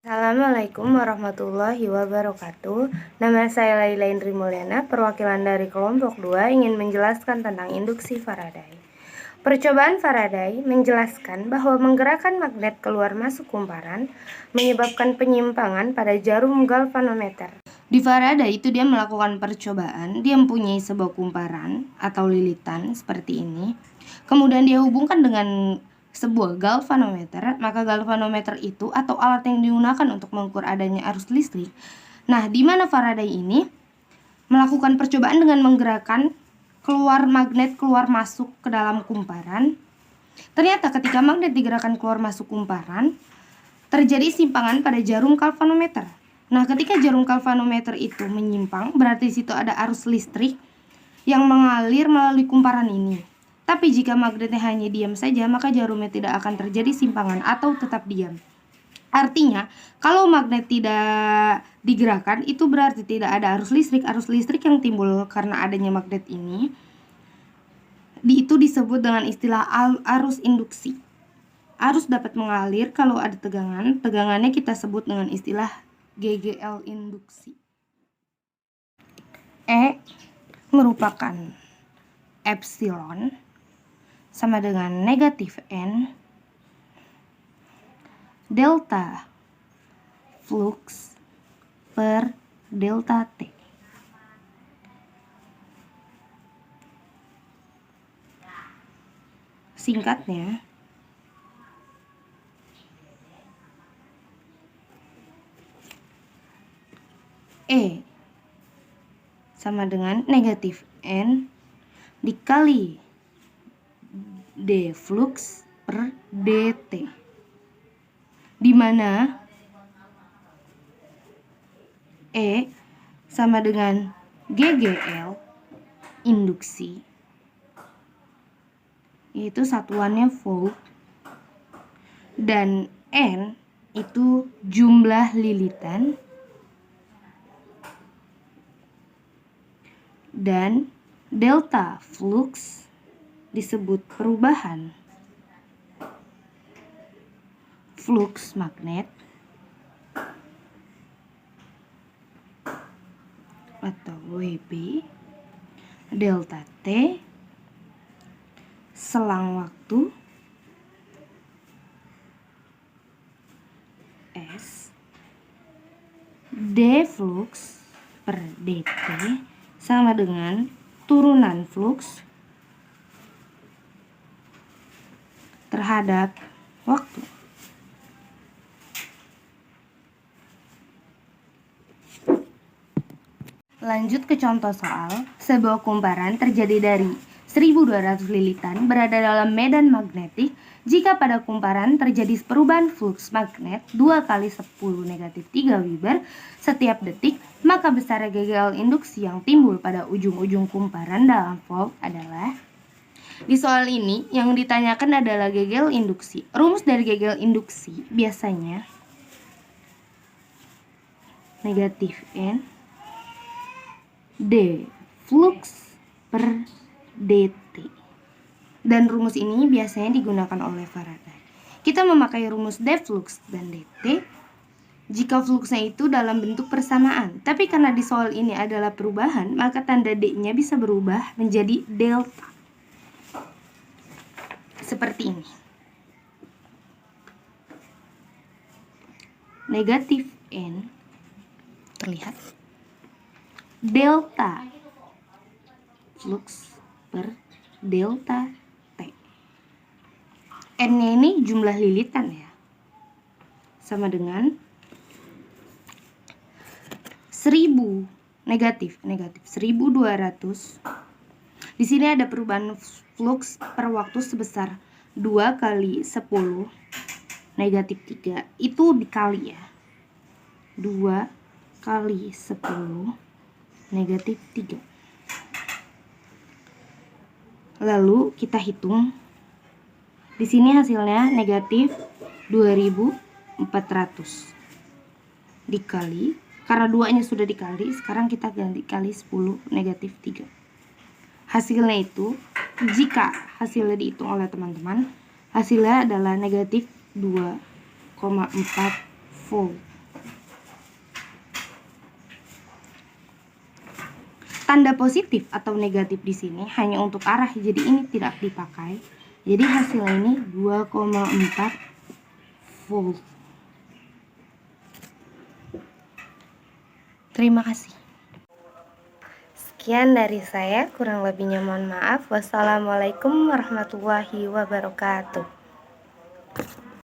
Assalamualaikum warahmatullahi wabarakatuh. Nama saya Laila Indri Mulyana, perwakilan dari kelompok 2 ingin menjelaskan tentang induksi Faraday. Percobaan Faraday menjelaskan bahwa menggerakkan magnet keluar masuk kumparan menyebabkan penyimpangan pada jarum galvanometer. Di Faraday itu dia melakukan percobaan, dia mempunyai sebuah kumparan atau lilitan seperti ini. Kemudian dia hubungkan dengan sebuah galvanometer, maka galvanometer itu atau alat yang digunakan untuk mengukur adanya arus listrik. Nah, di mana Faraday ini melakukan percobaan dengan menggerakkan magnet keluar masuk ke dalam kumparan. Ternyata ketika magnet digerakkan keluar masuk kumparan, terjadi simpangan pada jarum galvanometer. Nah, ketika jarum galvanometer itu menyimpang, berarti di situ ada arus listrik yang mengalir melalui kumparan ini. Tapi jika magnetnya hanya diam saja, maka jarumnya tidak akan terjadi simpangan atau tetap diam. Artinya, kalau magnet tidak digerakkan, itu berarti tidak ada arus listrik. Arus listrik yang timbul karena adanya magnet ini, itu disebut dengan istilah arus induksi. Arus dapat mengalir kalau ada tegangan. Tegangannya kita sebut dengan istilah GGL induksi. E merupakan epsilon sama dengan negatif N delta flux per delta T. Singkatnya, E sama dengan negatif N dikali D flux per dt, di mana E sama dengan GGL induksi, yaitu satuannya volt, dan N itu jumlah lilitan, dan delta flux disebut perubahan flux magnet atau WB, delta T selang waktu S, D flux per dt sama dengan turunan flux terhadap waktu. Lanjut ke contoh soal. Sebuah kumparan terjadi dari 1200 lilitan berada dalam medan magnetik. Jika pada kumparan terjadi perubahan flux magnet 2 kali 10 negatif 3 Weber setiap detik, maka besar GGL induksi yang timbul pada ujung-ujung kumparan dalam volt adalah. Di soal ini yang ditanyakan adalah GGL induksi. Rumus dari GGL induksi biasanya negatif N D flux per dt. Dan rumus ini biasanya digunakan oleh Faraday. Kita memakai rumus D flux dan dt jika fluxnya itu dalam bentuk persamaan. Tapi karena di soal ini adalah perubahan, maka tanda D-nya bisa berubah menjadi delta. Seperti ini. Negatif N terlihat delta flux per delta T. N-nya ini jumlah lilitan ya. Sama dengan 1000 negatif 1200. Di sini ada perubahan flux per waktu sebesar 2 kali 10 negatif 3. Itu dikali ya. 2 kali 10 negatif 3. Lalu kita hitung. Di sini hasilnya negatif 2400 dikali, karena 2-nya sudah dikali, sekarang kita ganti kali 10 negatif 3. Hasilnya itu, jika hasilnya dihitung oleh teman-teman, hasilnya adalah negatif 2,4 volt. tanda positif atau negatif di sini hanya untuk arah, jadi ini tidak dipakai. Jadi hasilnya ini 2,4 volt. Terima kasih. Sekian dari saya, kurang lebihnya mohon maaf. Wassalamualaikum warahmatullahi wabarakatuh.